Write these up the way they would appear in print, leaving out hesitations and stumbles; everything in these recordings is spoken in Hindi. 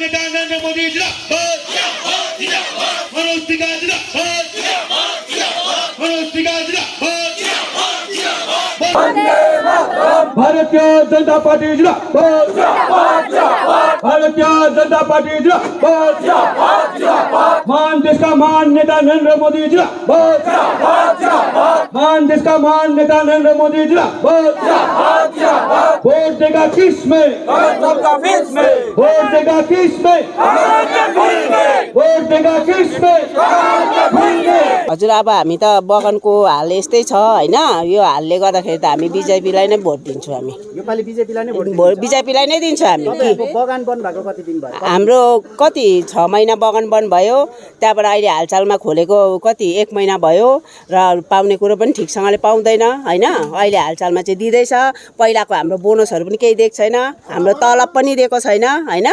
नेता नरेंद्र मोदी जिंदाबाद, मनोज तिवारी जिंदाबाद, मनोज तिवारी जिंदाबाद, भारतीय जनता पार्टी जिंदाबाद, भारतीय जनता पार्टी जिंदाबाद, महान देश का महान नेता नरेंद्र मोदी जिंदाबाद, महान देश का महान नेता नरेंद्र मोदी जिंदाबाद, वोट देगा किसमें, वोट देगा किसमें, वोट देगा किसमें। हजुर अब हामी त बगानको हाल यस्तै छ हैन, यो हालले गर्दाखेरि त हामी बीजेपीलाई नै भोट दिन्छौँ। हामी योपालि बीजेपीलाई नै भोट बीजेपीलाई नै दिन्छौँ हामी। बगान बन्द भएको कति दिन भयो? हाम्रो कति 6 महिना बगान बन्द भयो, त्यहाँबाट अहिले हालचालमा खोलेको कति 1 महिना भयो र पाउने कुरो पनि ठिकसँगले पाउँदैन हैन। अहिले हालचालमा चाहिँ दिँदैछ, पहिलाको हाम्रो बोनसहरू पनि केही दिएको छैन, हाम्रो तलब पनि दिएको छैन हैन।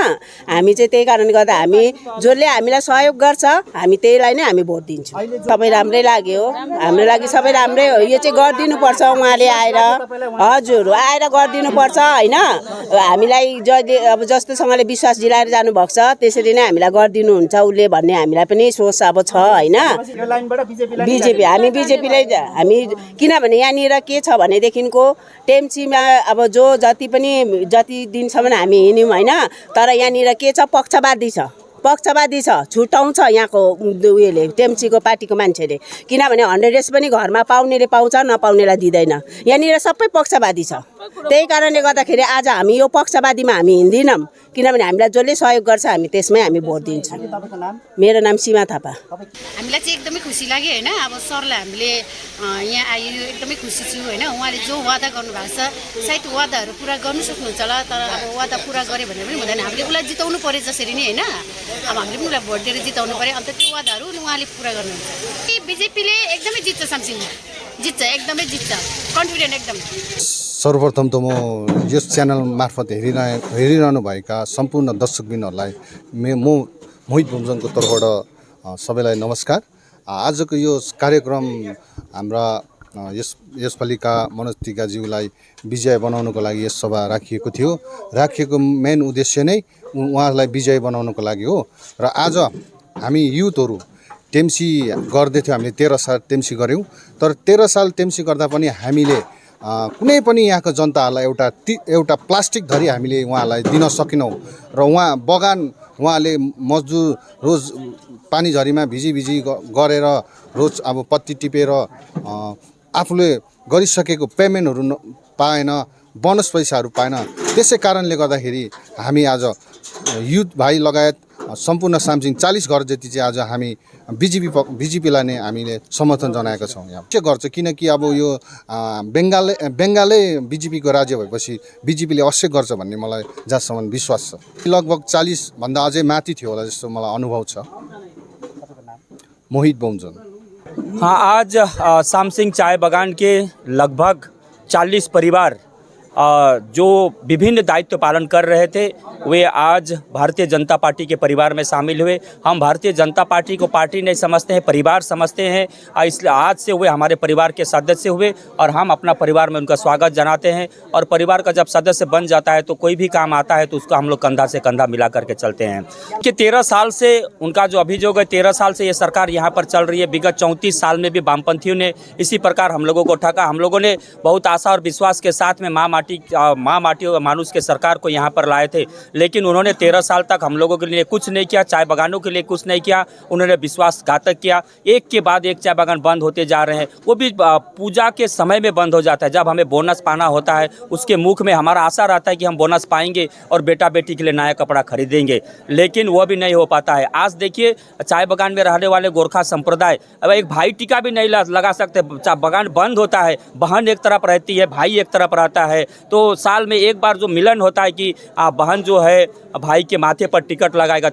हामी चाहिँ त्यही कारणले गर्दा हामी जसले हामीलाई सहयोग गर्छ हामी त्यहीलाई नै हामी भोट दिन्छौँ। सबै राम्रै लाग्यो, हाम्रो लागि सबै राम्रै हो। यो चाहिँ गरिदिनुपर्छ उहाँले आएर, हजुर आएर गरिदिनुपर्छ हैन। हामीलाई जहिले अब जस्तोसँगले विश्वास दिलाएर जानुभएको छ त्यसरी नै हामीलाई गरिदिनुहुन्छ उसले भन्ने हामीलाई पनि सोच अब छ हैन। बीजेपी हामी बीजेपीलाई हामी, किनभने यहाँनिर के छ भनेदेखिको टेम्चीमा अब जति दिनसम्म हामी हिँड्यौँ हैन, तर यहाँनिर के छ पक्षपाती छ, छुटाउँछ यहाँको उयोले टेम्चीको पार्टीको मान्छेले। किनभने 100 डेज पनि घरमा पाउनेले पाउँछ, नपाउनेलाई दिँदैन। यहाँनिर सबै पक्षवादी छ, त्यही कारणले गर्दाखेरि आज हामी यो पक्षवादीमा हामी हिँड्दिनौँ, किनभने हामीलाई जसले सहयोग गर्छ हामी त्यसमै हामी भोट दिन्छौँ। मेरो नाम सीमा थापा। हामीलाई चाहिँ एकदमै खुसी लाग्यो हैन। अब सरलाई हामीले यहाँ आयो एकदमै खुसी छु हैन। उहाँले जो वादा गर्नुभएको छ सायद वादाहरू पुरा गर्नु सक्नुहुन्छ होला, तर अब वादा पुरा गरे भने पनि हुँदैन। हामीले उसलाई जिताउनु पर्यो जसरी नै हैन। अब हामीले पनि उसलाई भोट दिएर जिताउनु पर्यो, अन्त त्यो वादाहरू उहाँले पुरा गर्नुहुन्छ। बीजेपीले एकदमै जित्छ, सामसिङमा जित्छ, एकदमै जित्छ, कन्फिडेन्ट एकदम। सर्वप्रथम त म यस च्यानल मार्फत हेरिरहनु भएका सम्पूर्ण दर्शकबिनहरूलाई म मोहित भुमजनको तर्फबाट सबैलाई नमस्कार। आजको यो कार्यक्रम हाम्रा यसपालिका मनोज तिवारीज्यूलाई विजय बनाउनको लागि यस सभा राखिएको मेन उद्देश्य नै उहाँलाई विजय बनाउनको लागि हो। र आज हामी युथहरू टेम्सी गर्दैथ्यौँ, हामीले 13 साल टेम्सी गऱ्यौँ, तर 13 साल टेम्सी गर्दा पनि हामीले कुनै पनि यहाँको जनताहरूलाई एउटा प्लास्टिक धरी हामीले उहाँलाई दिन सकेनौँ। र उहाँले मजदुर रोज पानी झरीमा भिजी गरेर रोज अब पत्ती टिपेर आफूले गरिसकेको पेमेन्टहरू पाएन, बोनस पैसाहरू पाएन। त्यसै कारणले गर्दाखेरि हामी आज युथ भाइ लगायत सम्पूर्ण सामसिङ 40 घर जति चाहिँ आज हामी बीजेपीलाई नै हामीले समर्थन जनाएका छौँ। यहाँ के गर्छ, किनकि अब यो बङ्गालै बीजेपीको राज्य भएपछि बीजेपीले अवश्य गर्छ भन्ने मलाई जहाँसम्म विश्वास छ। लगभग 40 भन्दा अझै माथि थियो होला जस्तो मलाई अनुभव छ। मोहित भुमजन। हाँ, आज सामसिङ चाय बागान के लगभग 40 परिवार जो विभिन्न दायित्व पालन कर रहे थे वे आज भारतीय जनता पार्टी के परिवार में शामिल हुए। हम भारतीय जनता पार्टी को पार्टी नहीं समझते हैं, परिवार समझते हैं, इसलिए आज से वे हमारे परिवार के सदस्य हुए और हम अपना परिवार में उनका स्वागत जनाते हैं। और परिवार का जब सदस्य बन जाता है तो कोई भी काम आता है तो उसको हम लोग कंधा से कंधा मिला करके चलते हैं। कि 13 साल से उनका जो अभियोग है, 13 साल से ये सरकार यहाँ पर चल रही है। विगत 34 साल में भी वामपंथियों ने इसी प्रकार हम लोगों को ठगा। हम लोगों ने बहुत आशा और विश्वास के साथ में माँ माटी और मानुष के सरकार को यहाँ पर लाए थे, लेकिन उन्होंने 13 साल तक हम लोगों के लिए कुछ नहीं किया, चाय बागानों के लिए कुछ नहीं किया। उन्होंने विश्वासघातक किया। एक के बाद एक चाय बागान बंद होते जा रहे हैं, वो भी पूजा के समय में बंद हो जाता है। जब हमें बोनस पाना होता है उसके मुख में हमारा आशा रहता है कि हम बोनस पाएंगे और बेटा बेटी के लिए नया कपड़ा खरीदेंगे, लेकिन वो भी नहीं हो पाता है। आज देखिए चाय बागान में रहने वाले गोरखा संप्रदाय अब एक भाई टीका भी नहीं लगा सकते। बागान बंद होता है, बहन एक तरफ रहती है, भाई एक तरफ रहता है, तो साल में एक बार जो मिलन होता है कि बहन जो है भाई के माथे पर टिकट लगाएगा,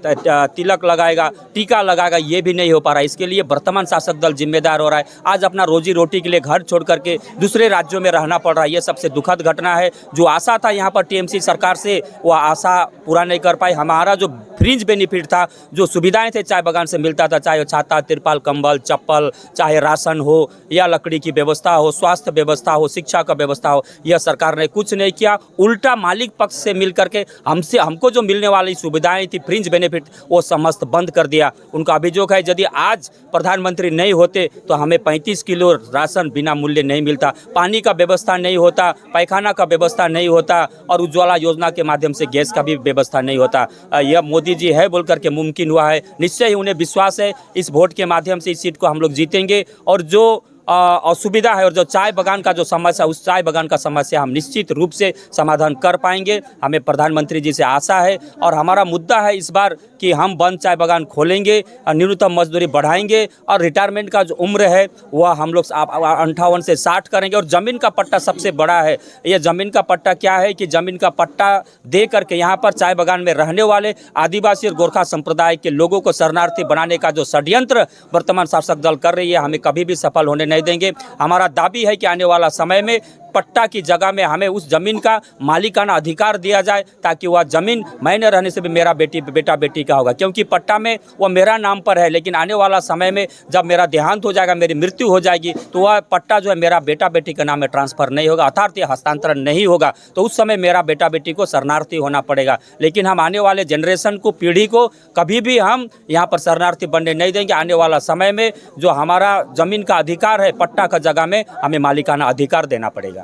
तिलक लगाएगा, टीका लगाएगा, ये भी नहीं हो पा रहा है। इसके लिए वर्तमान शासक दल जिम्मेदार हो रहा है। आज अपना रोजी रोटी के लिए घर छोड़ करके दूसरे राज्यों में रहना पड़ रहा है। ये सबसे दुखद घटना है। जो आशा था यहाँ पर टीएमसी सरकार से, वो आशा पूरा नहीं कर पाई। हमारा जो फ्रिंज बेनिफिट था, जो सुविधाएं थे चाय बागान से मिलता था, चाहे छाता, तिरपाल, कंबल, चप्पल, चाहे राशन हो या लकड़ी की व्यवस्था हो, स्वास्थ्य व्यवस्था हो, शिक्षा का व्यवस्था हो, यह सरकार ने कुछ नहीं किया, उल्टा मालिक पक्ष से मिल करके हमको जो मिलने वाली सुविधाएं थी, फ्रिंज बेनिफिट, वो समस्त बंद कर दिया। उनका अभियोग है यदि आज प्रधानमंत्री नहीं होते तो हमें 35 किलो राशन बिना मूल्य नहीं मिलता, पानी का व्यवस्था नहीं होता, पैखाना का व्यवस्था नहीं होता और उज्ज्वला योजना के माध्यम से गैस का भी व्यवस्था नहीं होता। यह मोदी जी है बोल करके मुमकिन हुआ है। निश्चय ही उन्हें विश्वास है इस वोट के माध्यम से इस सीट को हम लोग जीतेंगे और जो असुविधा है और जो चाय बागान का जो समस्या, उस चाय बागान का समस्या हम निश्चित रूप से समाधान कर पाएंगे। हमें प्रधानमंत्री जी से आशा है और हमारा मुद्दा है इस बार कि हम बंद चाय बागान खोलेंगे, न्यूनतम मजदूरी बढ़ाएंगे और रिटायरमेंट का जो उम्र है वह हम लोग 58 से 60 करेंगे। और ज़मीन का पट्टा सबसे बड़ा है। ये ज़मीन का पट्टा क्या है कि ज़मीन का पट्टा दे करके यहाँ पर चाय बागान में रहने वाले आदिवासी और गोरखा संप्रदाय के लोगों को शरणार्थी बनाने का जो षड्यंत्र वर्तमान शासक दल कर रही है, हमें कभी भी सफल होने नहीं देंगे। हमारा दाबी है कि आने वाला समय में पट्टा की जगह में हमें उस जमीन का मालिकाना अधिकार दिया जाए ताकि वह जमीन मैं न रहने से भी मेरा बेटा बेटी का होगा, क्योंकि पट्टा में वह मेरा नाम पर है, लेकिन आने वाला समय में जब मेरा देहांत हो जाएगा, मेरी मृत्यु हो जाएगी, तो वह पट्टा जो है मेरा बेटा बेटी के नाम में ट्रांसफर नहीं होगा, अर्थात हस्तांतरण नहीं होगा। तो उस समय मेरा बेटा बेटी को शरणार्थी होना पड़ेगा। लेकिन हम आने वाले जनरेशन को, पीढ़ी को कभी भी हम यहाँ पर शरणार्थी बनने नहीं देंगे। आने वाला समय में जो हमारा जमीन का अधिकार है, पट्टा का जगह में हमें मालिकाना अधिकार देना पड़ेगा।